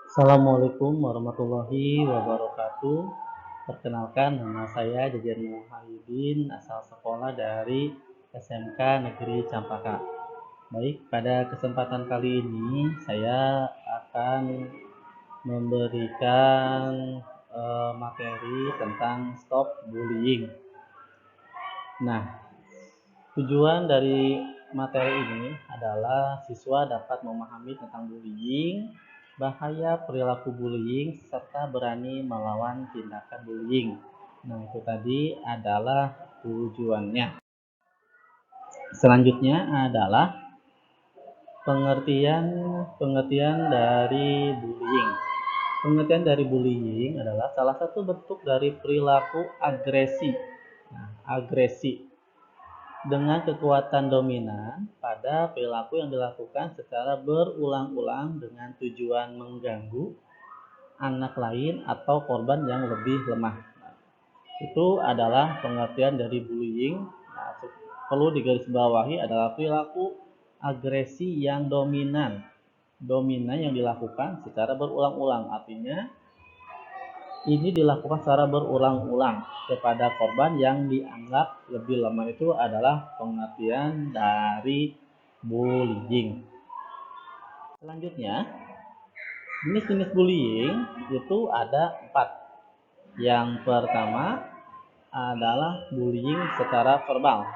Assalamualaikum warahmatullahi wabarakatuh. Perkenalkan, nama saya Jajan Muhyiddin, asal sekolah dari SMK Negeri Campaka. Baik, pada kesempatan kali ini saya akan memberikan materi tentang stop bullying. Nah, tujuan dari materi ini adalah siswa dapat memahami tentang bullying, bahaya perilaku bullying, serta berani melawan tindakan bullying. Nah, itu tadi adalah tujuannya. Selanjutnya adalah pengertian pengertian dari bullying. Pengertian dari bullying adalah salah satu bentuk dari perilaku agresi. Nah, agresi dengan kekuatan dominan pada perilaku yang dilakukan secara berulang-ulang dengan tujuan mengganggu anak lain atau korban yang lebih lemah. Itu adalah pengertian dari bullying. Nah, perlu digarisbawahi adalah perilaku agresi yang dominan. Dominan yang dilakukan secara berulang-ulang, artinya ini dilakukan secara berulang-ulang kepada korban yang dianggap lebih lemah. Itu adalah pengertian dari bullying. Selanjutnya, jenis-jenis bullying itu ada 4. Yang pertama adalah bullying secara verbal.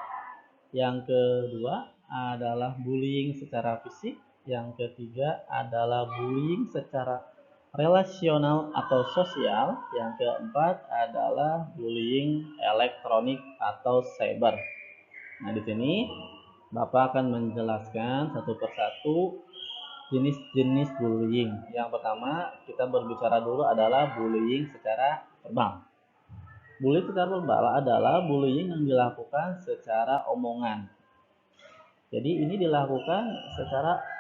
Yang kedua adalah bullying secara fisik. Yang ketiga adalah bullying secara relasional atau sosial. Yang keempat adalah bullying elektronik atau cyber. Nah, di sini Bapak akan menjelaskan satu persatu jenis-jenis bullying. Yang pertama, kita berbicara dulu adalah bullying secara verbal. Bullying secara verbal adalah bullying yang dilakukan secara omongan. Jadi ini dilakukan secara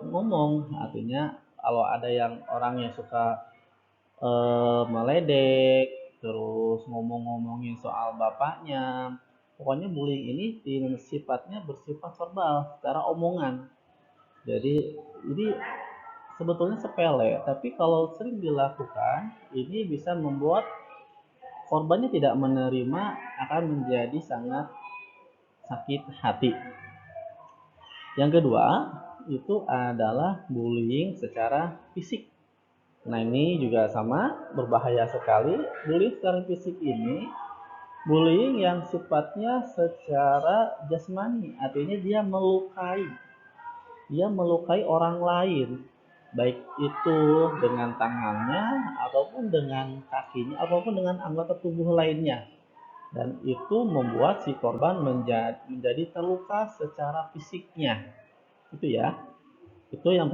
ngomong, artinya kalau ada yang orang yang suka meledek, terus ngomong-ngomongin soal bapaknya, pokoknya bullying ini sifatnya bersifat verbal, secara omongan. Jadi ini sebetulnya sepele, tapi kalau sering dilakukan, ini bisa membuat korbannya tidak menerima, akan menjadi sangat sakit hati. Yang kedua, itu adalah bullying secara fisik. Nah, ini juga sama, berbahaya sekali. Bullying secara fisik ini bullying yang sifatnya secara jasmani, artinya dia melukai orang lain, baik itu dengan tangannya ataupun dengan kakinya ataupun dengan anggota tubuh lainnya, dan itu membuat si korban menjadi terluka secara fisiknya. Itu ya, itu yang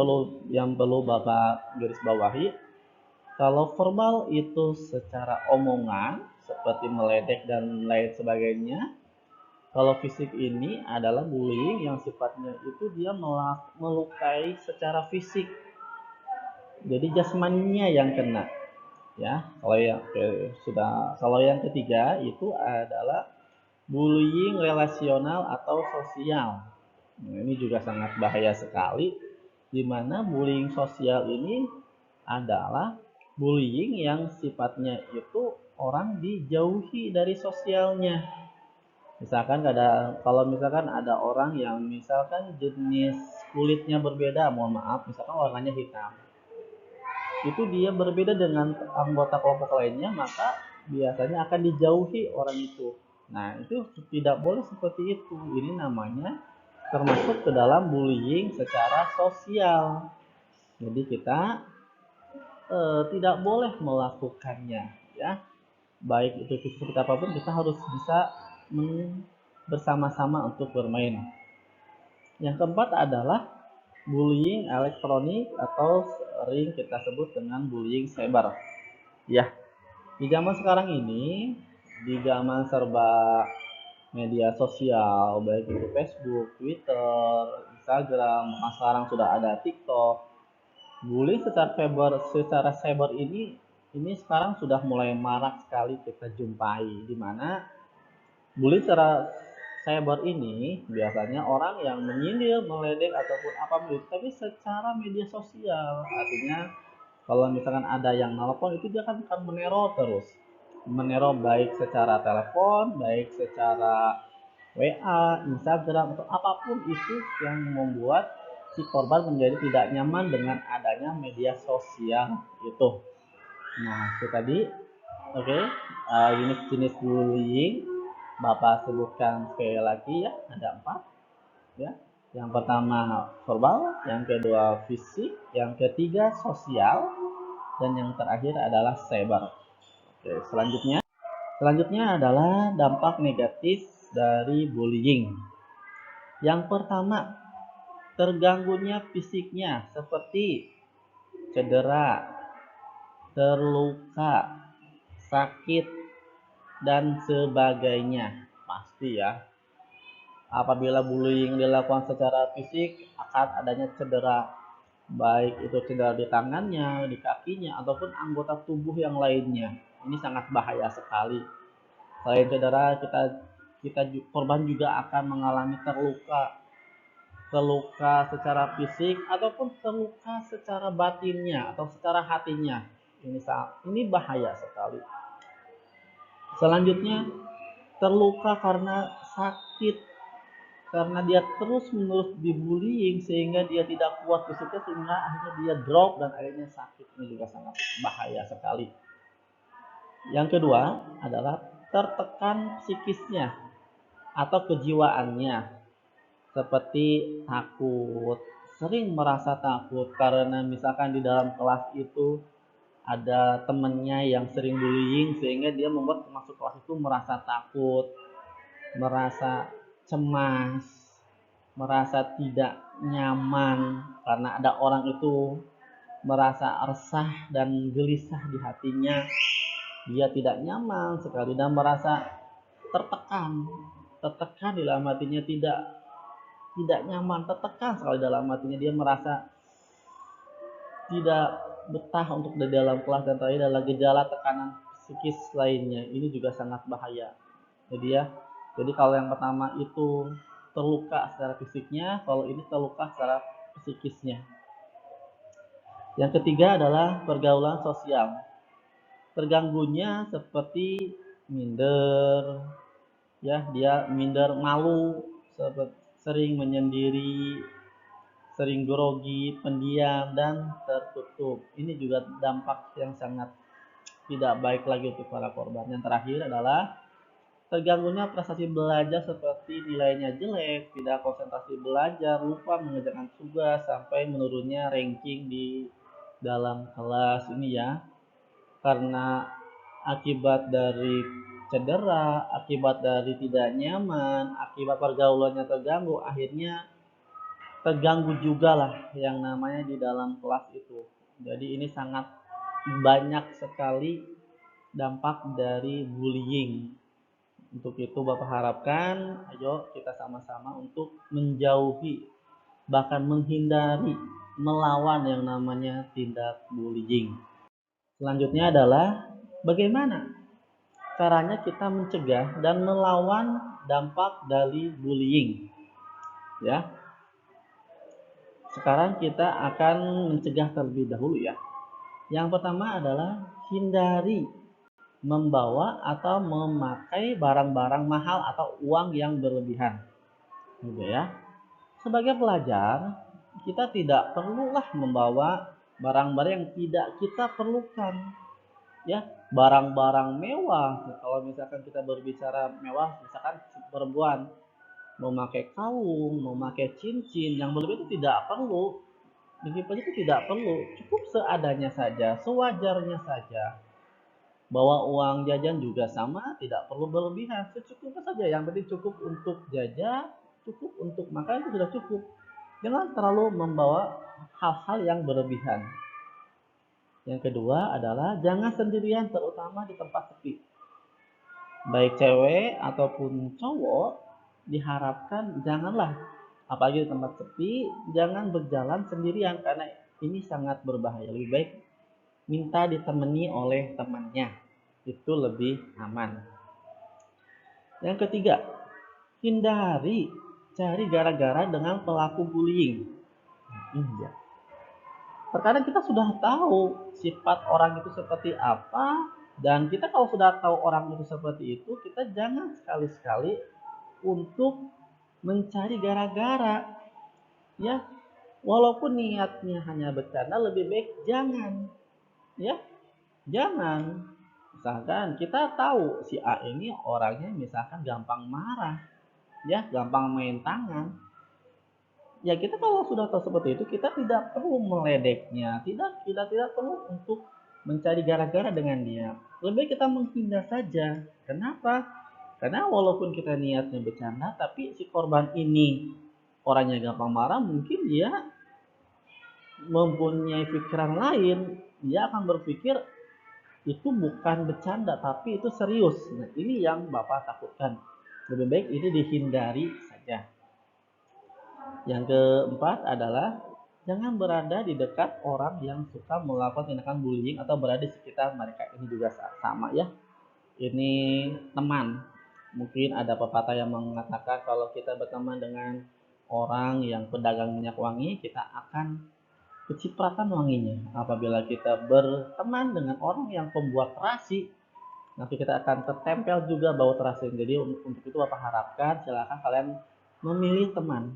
perlu Bapak garis bawahi. Kalau verbal itu secara omongan seperti meledek dan lain sebagainya. Kalau fisik ini adalah bullying yang sifatnya itu dia melukai secara fisik. Jadi jasmaninya yang kena. Ya, kalau yang ketiga itu adalah bullying relasional atau sosial. Nah, ini juga sangat bahaya sekali, di mana bullying sosial ini adalah bullying yang sifatnya itu orang dijauhi dari sosialnya. Kalau misalkan ada orang yang misalkan jenis kulitnya berbeda, mohon maaf, misalkan warnanya hitam, itu dia berbeda dengan anggota kelompok lainnya, maka biasanya akan dijauhi orang itu. Nah, itu tidak boleh seperti itu. Ini namanya termasuk ke dalam bullying secara sosial. Jadi kita tidak boleh melakukannya, ya. Baik itu seperti apapun, kita harus bisa bersama-sama untuk bermain. Yang keempat adalah bullying elektronik atau sering kita sebut dengan bullying cyber. Ya, di zaman sekarang ini, di zaman serba media sosial, baik itu Facebook, Twitter, Instagram, sekarang sudah ada TikTok. Bullying secara cyber ini sekarang sudah mulai marak sekali kita jumpai, di mana bullying secara cyber ini biasanya orang yang menyindir, meledek ataupun apa begitu, tapi secara media sosial. Artinya kalau misalkan ada yang nelpon itu dia kan akan meneror terus. Meneror baik secara telepon, baik secara WA, Instagram atau apapun itu yang membuat si korban menjadi tidak nyaman dengan adanya media sosial itu. Nah, itu tadi. Oke, jenis-jenis bullying Bapak sebutkan sekali lagi ya, ada 4 ya. Yang pertama verbal, yang kedua fisik, yang ketiga sosial, dan yang terakhir adalah cyber. Oke, selanjutnya adalah dampak negatif dari bullying. Yang pertama, terganggunya fisiknya seperti cedera, terluka, sakit, dan sebagainya. Pasti ya, apabila bullying dilakukan secara fisik akan adanya cedera, baik itu cedera di tangannya, di kakinya, ataupun anggota tubuh yang lainnya. Ini sangat bahaya sekali. Selain cedera, kita korban juga akan mengalami terluka secara fisik ataupun terluka secara batinnya atau secara hatinya. Ini bahaya sekali. Selanjutnya, terluka karena sakit, karena dia terus-menerus dibullying sehingga dia tidak kuat fisiknya, sehingga akhirnya dia drop dan akhirnya sakit. Ini juga sangat bahaya sekali. Yang kedua adalah tertekan psikisnya atau kejiwaannya, seperti takut, sering merasa takut karena misalkan di dalam kelas itu ada temennya yang sering bullying sehingga dia membuat masuk kelas itu merasa takut, merasa cemas, merasa tidak nyaman karena ada orang itu, merasa resah dan gelisah di hatinya. Dia tidak nyaman sekali dan merasa tertekan di dalam hatinya, tidak nyaman, tertekan sekali dalam hatinya. Dia merasa tidak betah untuk di dalam kelas, dan terakhir adalah gejala tekanan psikis lainnya. Ini juga sangat bahaya. Jadi kalau yang pertama itu terluka secara fisiknya, kalau ini terluka secara psikisnya. Yang ketiga adalah pergaulan sosial. Terganggunya seperti minder, ya, dia minder, malu, sering menyendiri, sering grogi, pendiam, dan tertutup. Ini juga dampak yang sangat tidak baik lagi untuk para korban. Yang terakhir adalah terganggunya prestasi belajar seperti nilainya jelek, tidak konsentrasi belajar, lupa mengerjakan tugas, sampai menurunnya ranking di dalam kelas ini ya. Karena akibat dari cedera, akibat dari tidak nyaman, akibat pergaulannya terganggu, akhirnya terganggu juga lah yang namanya di dalam kelas itu. Jadi ini sangat banyak sekali dampak dari bullying. Untuk itu Bapak harapkan, ayo kita sama-sama untuk menjauhi, bahkan menghindari, melawan yang namanya tindak bullying. Selanjutnya adalah bagaimana caranya kita mencegah dan melawan dampak dari bullying. Ya. Sekarang kita akan mencegah terlebih dahulu ya. Yang pertama adalah hindari membawa atau memakai barang-barang mahal atau uang yang berlebihan. Gitu ya. Sebagai pelajar, kita tidak perlulah membawa barang-barang yang tidak kita perlukan. Ya, barang-barang mewah. Kalau misalkan kita berbicara mewah, misalkan perempuan memakai kalung, memakai cincin yang berlebihan itu tidak perlu. Begitu itu tidak perlu, cukup seadanya saja, sewajarnya saja. Bawa uang jajan juga sama, tidak perlu berlebihan, secukupnya saja. Yang penting cukup untuk jajan, cukup untuk makan, itu sudah cukup. Jangan terlalu membawa hal-hal yang berlebihan. Yang kedua adalah jangan sendirian, terutama di tempat sepi. Baik cewek ataupun cowok diharapkan janganlah, apalagi di tempat sepi, jangan berjalan sendirian karena ini sangat berbahaya. Lebih baik minta ditemani oleh temannya, itu lebih aman. Yang ketiga, hindari cari gara-gara dengan pelaku bullying. Ini dia. Terkadang kita sudah tahu sifat orang itu seperti apa, dan kita kalau sudah tahu orang itu seperti itu, kita jangan sekali-sekali untuk mencari gara-gara, ya. Walaupun niatnya hanya bercanda, lebih baik jangan, ya, jangan. Misalkan kita tahu si A ini orangnya misalkan gampang marah, ya, gampang main tangan. Ya kita kalau sudah tahu seperti itu, kita tidak perlu meledeknya, tidak perlu untuk mencari gara-gara dengan dia. Lebih baik kita menghindar saja. Kenapa? Karena walaupun kita niatnya bercanda, tapi si korban ini orangnya gampang marah, mungkin dia mempunyai pikiran lain. Dia akan berpikir itu bukan bercanda, tapi itu serius. Nah, ini yang Bapak takutkan. Lebih baik ini dihindari saja. Yang keempat adalah jangan berada di dekat orang yang suka melakukan tindakan bullying atau berada di sekitar mereka. Ini juga sama, ya. Ini teman. Mungkin ada pepatah yang mengatakan kalau kita berteman dengan orang yang pedagang minyak wangi, kita akan kecipratan wanginya. Apabila kita berteman dengan orang yang pembuat terasi, nanti kita akan tertempel juga bau terasi. Jadi untuk itu Bapak harapkan silakan kalian memilih teman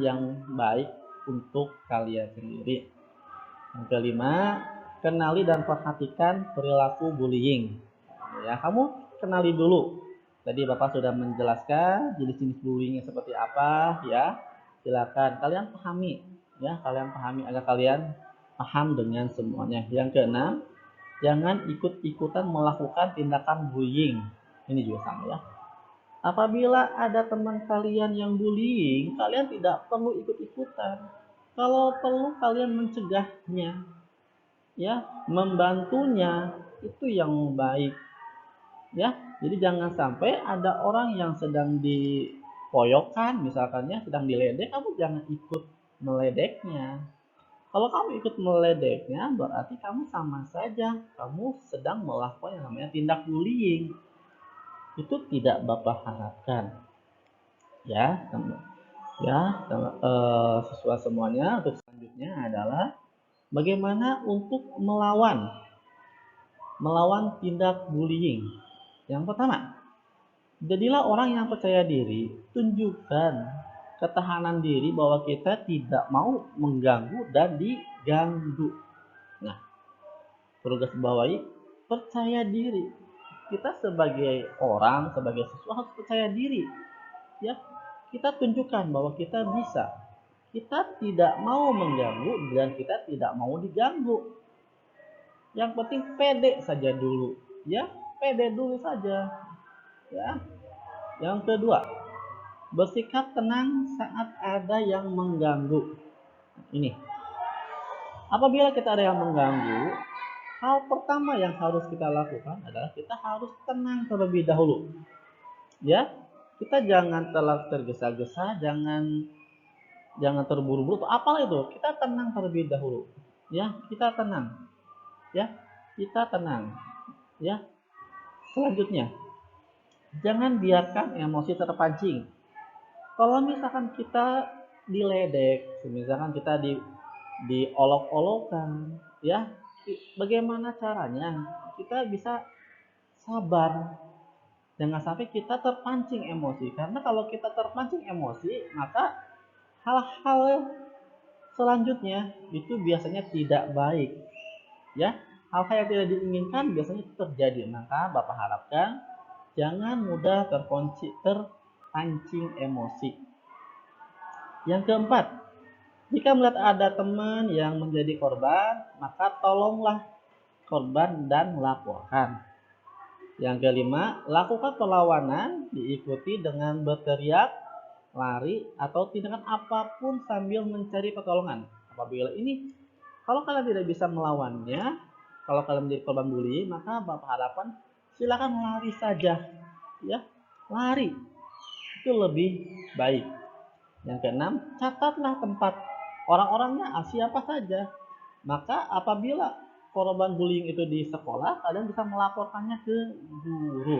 yang baik untuk kalian sendiri. Yang kelima, kenali dan perhatikan perilaku bullying. Ya, kamu kenali dulu. Tadi Bapak sudah menjelaskan jenis-jenis bullying seperti apa, ya. Silakan kalian pahami, ya, kalian pahami agar kalian paham dengan semuanya. Yang keenam, jangan ikut-ikutan melakukan tindakan bullying. Ini juga sama, ya. Apabila ada teman kalian yang bullying, kalian tidak perlu ikut-ikutan. Kalau perlu kalian mencegahnya, ya, membantunya, itu yang baik, ya. Jadi jangan sampai ada orang yang sedang dipoyokkan, misalkan ya, sedang diledek, kamu jangan ikut meledeknya. Kalau kamu ikut meledeknya, berarti kamu sama saja, kamu sedang melakukan yang namanya tindak bullying. Itu tidak Bapak harapkan, ya. Ya, sesuai semuanya. Untuk selanjutnya adalah bagaimana untuk melawan tindak bullying. Yang pertama, jadilah orang yang percaya diri, tunjukkan ketahanan diri bahwa kita tidak mau mengganggu dan diganggu. Nah, perlu garis bawahi, percaya diri. Kita sebagai orang, sebagai siswa harus percaya diri. Ya, kita tunjukkan bahwa kita bisa. Kita tidak mau mengganggu dan kita tidak mau diganggu. Yang penting pede saja dulu, ya, pede dulu saja, ya. Yang kedua, bersikap tenang saat ada yang mengganggu. Ini, apabila kita ada yang mengganggu, hal pertama yang harus kita lakukan adalah kita harus tenang terlebih dahulu, ya. Kita jangan terlalu tergesa-gesa, jangan terburu-buru, apalah itu. Kita tenang terlebih dahulu, ya. Kita tenang, ya. Kita tenang, ya. Selanjutnya, jangan biarkan emosi terpancing. Kalau misalkan kita diledek, misalkan kita diolok-olokan, ya, bagaimana caranya kita bisa sabar, jangan sampai kita terpancing emosi. Karena kalau kita terpancing emosi, maka hal-hal selanjutnya itu biasanya tidak baik, ya. Hal-hal yang tidak diinginkan biasanya itu terjadi. Maka Bapak harapkan jangan mudah terpancing emosi. Yang keempat, jika melihat ada teman yang menjadi korban, maka tolonglah korban dan laporkan. Yang kelima, lakukan perlawanan diikuti dengan berteriak, lari, atau tindakan apapun sambil mencari pertolongan. Apabila ini, kalau kalian tidak bisa melawannya, kalau kalian menjadi korban bullying, maka Bapak harapkan silakan lari saja, ya, lari itu lebih baik. Yang keenam, catatlah tempat orang-orangnya, siapa saja. Maka apabila korban bullying itu di sekolah, kalian bisa melaporkannya ke guru.